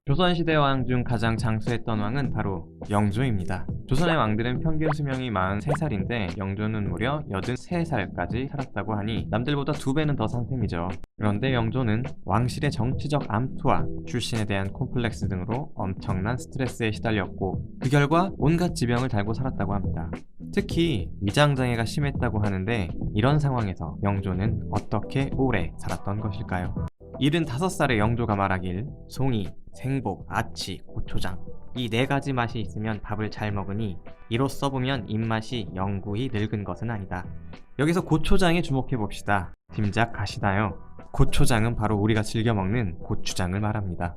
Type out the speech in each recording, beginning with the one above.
조선시대 왕 중 가장 장수했던 왕은 바로 영조입니다. 조선의 왕들은 평균 수명이 43살인데 영조는 무려 83살까지 살았다고 하니 남들보다 2배는 더 산 셈이죠. 그런데 영조는 왕실의 정치적 암투와 출신에 대한 콤플렉스 등으로 엄청난 스트레스에 시달렸고 그 결과 온갖 지병을 달고 살았다고 합니다. 특히 위장장애가 심했다고 하는데 이런 상황에서 영조는 어떻게 오래 살았던 것일까요? 75살의 영조가 말하길 송이, 생복, 아치, 고초장 이 4가지 맛이 있으면 밥을 잘 먹으니 이로써 보면 입맛이 영구히 늙은 것은 아니다. 여기서 고초장에 주목해봅시다. 짐작 가시나요? 고초장은 바로 우리가 즐겨 먹는 고추장을 말합니다.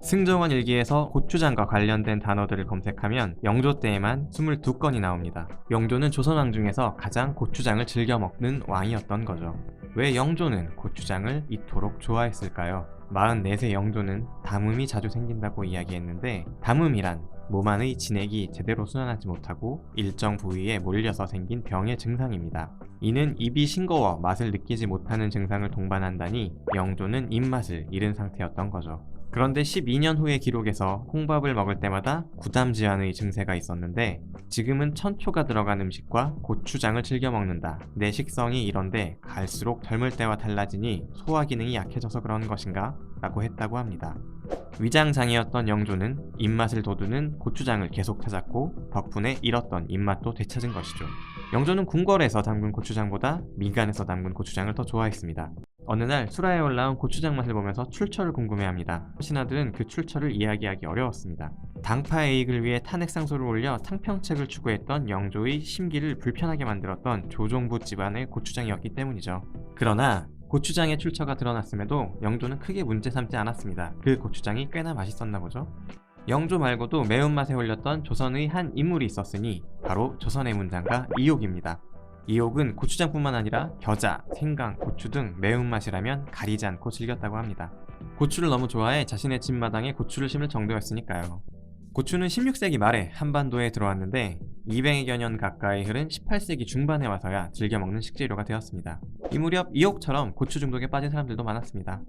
승정원 일기에서 고추장과 관련된 단어들을 검색하면 영조 때에만 22건이 나옵니다. 영조는 조선왕 중에서 가장 고추장을 즐겨 먹는 왕이었던 거죠. 왜 영조는 고추장을 이토록 좋아했을까요? 44세 영조는 담음이 자주 생긴다고 이야기했는데 담음이란 몸 안의 진액이 제대로 순환하지 못하고 일정 부위에 몰려서 생긴 병의 증상입니다. 이는 입이 싱거워 맛을 느끼지 못하는 증상을 동반한다니 영조는 입맛을 잃은 상태였던 거죠. 그런데 12년 후의 기록에서 콩밥을 먹을 때마다 구담지환의 증세가 있었는데 지금은 천초가 들어간 음식과 고추장을 즐겨 먹는다. 내 식성이 이런데 갈수록 젊을 때와 달라지니 소화 기능이 약해져서 그런 것인가? 라고 했다고 합니다. 위장장애였던 영조는 입맛을 돋우는 고추장을 계속 찾았고 덕분에 잃었던 입맛도 되찾은 것이죠. 영조는 궁궐에서 담근 고추장보다 민간에서 담근 고추장을 더 좋아했습니다. 어느 날 수라에 올라온 고추장 맛을 보면서 출처를 궁금해합니다. 신하들은 그 출처를 이야기하기 어려웠습니다. 당파의 이익을 위해 탄핵상소를 올려 탕평책을 추구했던 영조의 심기를 불편하게 만들었던 조종부 집안의 고추장이었기 때문이죠. 그러나 고추장의 출처가 드러났음에도 영조는 크게 문제 삼지 않았습니다. 그 고추장이 꽤나 맛있었나 보죠. 영조 말고도 매운맛에 홀렸던 조선의 한 인물이 있었으니 바로 조선의 문장가 이욕입니다. 이욕은 고추장뿐만 아니라 겨자, 생강, 고추 등 매운맛이라면 가리지 않고 즐겼다고 합니다. 고추를 너무 좋아해 자신의 집마당에 고추를 심을 정도였으니까요. 고추는 16세기 말에 한반도에 들어왔는데 200여 년 가까이 흐른 18세기 중반에 와서야 즐겨 먹는 식재료가 되었습니다. 이 무렵 이옥처럼 고추 중독에 빠진 사람들도 많았습니다.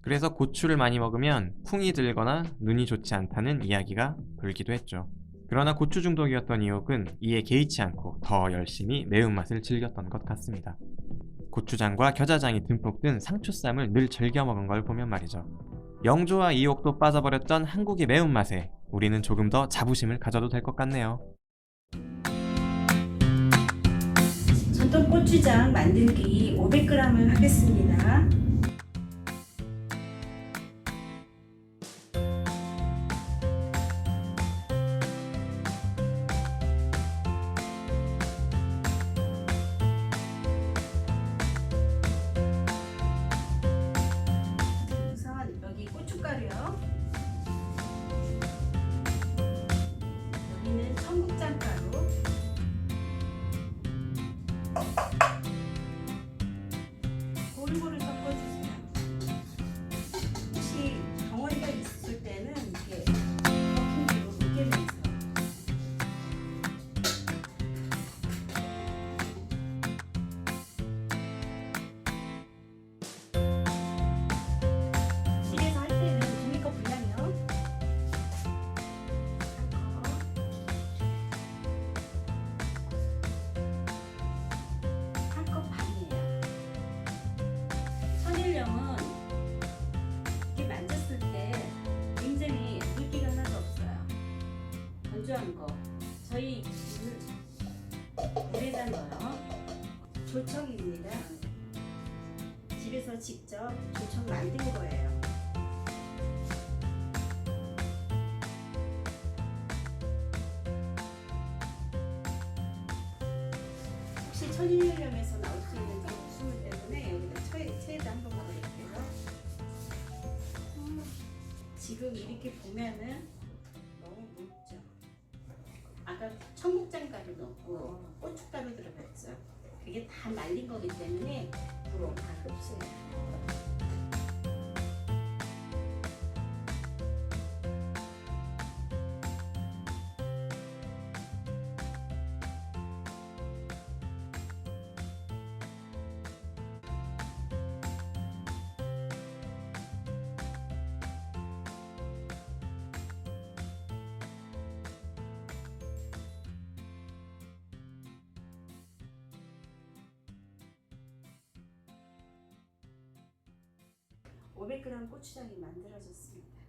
그래서 고추를 많이 먹으면 쿵이 들거나 눈이 좋지 않다는 이야기가 돌기도 했죠. 그러나 고추 중독이었던 이옥은 이에 개의치 않고 더 열심히 매운맛을 즐겼던 것 같습니다. 고추장과 겨자장이 듬뿍 든 상추쌈을 늘 즐겨 먹은 걸 보면 말이죠. 영조와 이옥도 빠져버렸던 한국의 매운맛에 우리는 조금 더 자부심을 가져도 될 것 같네요. 전통 고추장 만들기 500g을 하겠습니다. 우선 여기 고춧가루요. 여기는 청국장가루. 고루고루 섞어주세요. 혹시 덩어리가 있을 때는 이렇게 섞인 뒤로 으깨면서 집에서 할 때는 종이컵 분량이요. 한 컵 반이에요. 천일염은 이렇게 만졌을 때 굉장히 물기가 하나도 없어요. 건조한 거 저희 물에다 넣어요. 조청입니다. 집에서 직접 조청 만든 거예요. 혹시 천일염에서 나올 수 있는 정수물 때문에 여기다 체에다 한번 넣어볼게요. 지금 이렇게 보면은 너무 묽죠. 아까 청국장가루 넣고 고춧가루 들어갔죠. 그게 다 말린 거기 때문에 다 흡수해요. 500g 고추장이 만들어졌습니다.